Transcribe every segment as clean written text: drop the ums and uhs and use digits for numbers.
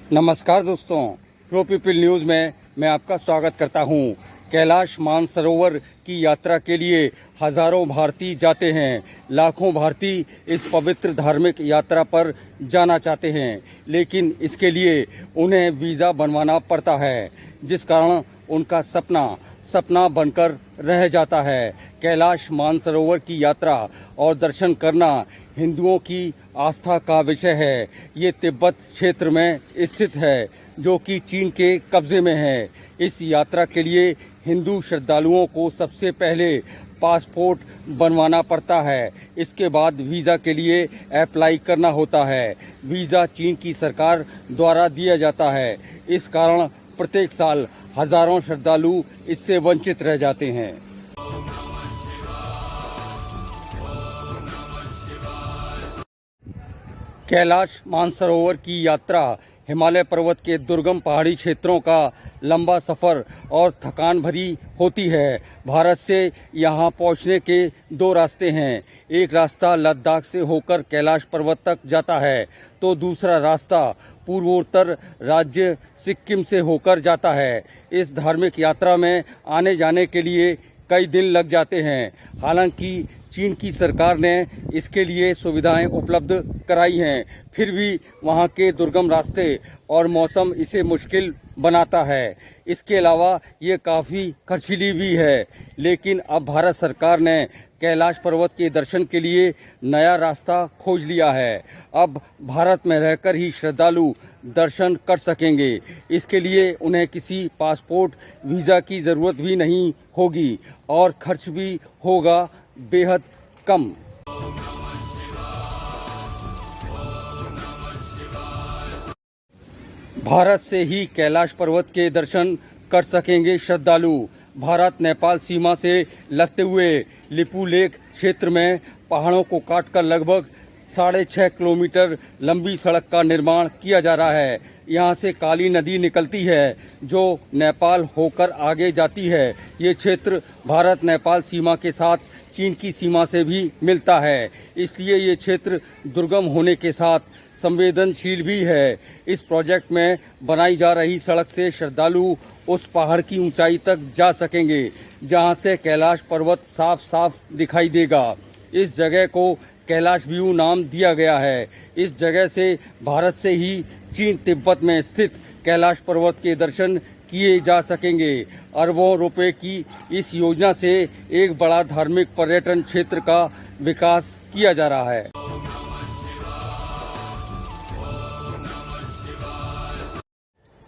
नमस्कार दोस्तों, pro people news में मैं आपका स्वागत करता हूं। कैलाश मानसरोवर की यात्रा के लिए हजारों भारतीय जाते हैं। लाखों भारतीय इस पवित्र धार्मिक यात्रा पर जाना चाहते हैं, लेकिन इसके लिए उन्हें वीज़ा बनवाना पड़ता है, जिस कारण उनका सपना बनकर रह जाता है। कैलाश मानसरोवर की यात्रा और दर्शन करना हिंदुओं की आस्था का विषय है। ये तिब्बत क्षेत्र में स्थित है, जो कि चीन के कब्जे में है। इस यात्रा के लिए हिंदू श्रद्धालुओं को सबसे पहले पासपोर्ट बनवाना पड़ता है। इसके बाद वीज़ा के लिए अप्लाई करना होता है। वीज़ा चीन की सरकार द्वारा दिया जाता है। इस कारण प्रत्येक साल हजारों श्रद्धालु इससे वंचित रह जाते हैं। कैलाश मानसरोवर की यात्रा हिमालय पर्वत के दुर्गम पहाड़ी क्षेत्रों का लंबा सफ़र और थकान भरी होती है। भारत से यहाँ पहुँचने के दो रास्ते हैं। एक रास्ता लद्दाख से होकर कैलाश पर्वत तक जाता है, तो दूसरा रास्ता पूर्वोत्तर राज्य सिक्किम से होकर जाता है। इस धार्मिक यात्रा में आने जाने के लिए कई दिन लग जाते हैं। हालांकि चीन की सरकार ने इसके लिए सुविधाएं उपलब्ध कराई हैं, फिर भी वहां के दुर्गम रास्ते और मौसम इसे मुश्किल बनाता है। इसके अलावा ये काफ़ी खर्चीली भी है, लेकिन अब भारत सरकार ने कैलाश पर्वत के दर्शन के लिए नया रास्ता खोज लिया है। अब भारत में रहकर ही श्रद्धालु दर्शन कर सकेंगे। इसके लिए उन्हें किसी पासपोर्ट वीज़ा की ज़रूरत भी नहीं होगी और खर्च भी होगा बेहद कम। भारत से ही कैलाश पर्वत के दर्शन कर सकेंगे श्रद्धालु। भारत नेपाल सीमा से लगते हुए लिपुलेख क्षेत्र में पहाड़ों को काटकर लगभग 6.5 किलोमीटर लंबी सड़क का निर्माण किया जा रहा है। यहाँ से काली नदी निकलती है, जो नेपाल होकर आगे जाती है। ये क्षेत्र भारत नेपाल सीमा के साथ चीन की सीमा से भी मिलता है, इसलिए ये क्षेत्र दुर्गम होने के साथ संवेदनशील भी है। इस प्रोजेक्ट में बनाई जा रही सड़क से श्रद्धालु उस पहाड़ की ऊंचाई तक जा सकेंगे, जहां से कैलाश पर्वत साफ साफ दिखाई देगा। इस जगह को कैलाश व्यू नाम दिया गया है। इस जगह से भारत से ही चीन तिब्बत में स्थित कैलाश पर्वत के दर्शन किए जा सकेंगे। अरबों रुपए की इस योजना से एक बड़ा धार्मिक पर्यटन क्षेत्र का विकास किया जा रहा है।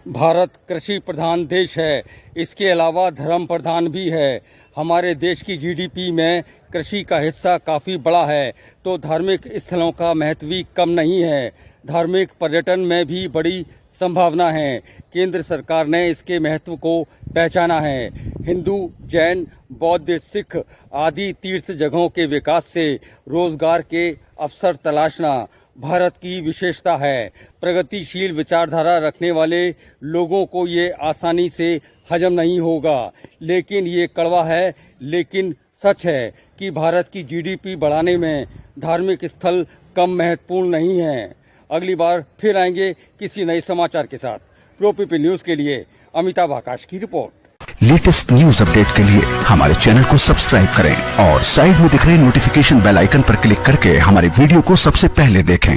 भारत कृषि प्रधान देश है, इसके अलावा धर्म प्रधान भी है। हमारे देश की जीडीपी में कृषि का हिस्सा काफ़ी बड़ा है, तो धार्मिक स्थलों का महत्व भी कम नहीं है। धार्मिक पर्यटन में भी बड़ी संभावना है। केंद्र सरकार ने इसके महत्व को पहचाना है। हिंदू, जैन, बौद्ध, सिख आदि तीर्थ जगहों के विकास से रोजगार के अवसर तलाशना भारत की विशेषता है। प्रगतिशील विचारधारा रखने वाले लोगों को ये आसानी से हजम नहीं होगा, लेकिन ये कड़वा है, लेकिन सच है कि भारत की जीडीपी बढ़ाने में धार्मिक स्थल कम महत्वपूर्ण नहीं है। अगली बार फिर आएंगे किसी नए समाचार के साथ। प्रो पीपल न्यूज़ के लिए अमिताभ आकाश की रिपोर्ट। लेटेस्ट न्यूज अपडेट के लिए हमारे चैनल को सब्सक्राइब करें और साइड में दिख रहे नोटिफिकेशन बेल आइकन पर क्लिक करके हमारे वीडियो को सबसे पहले देखें।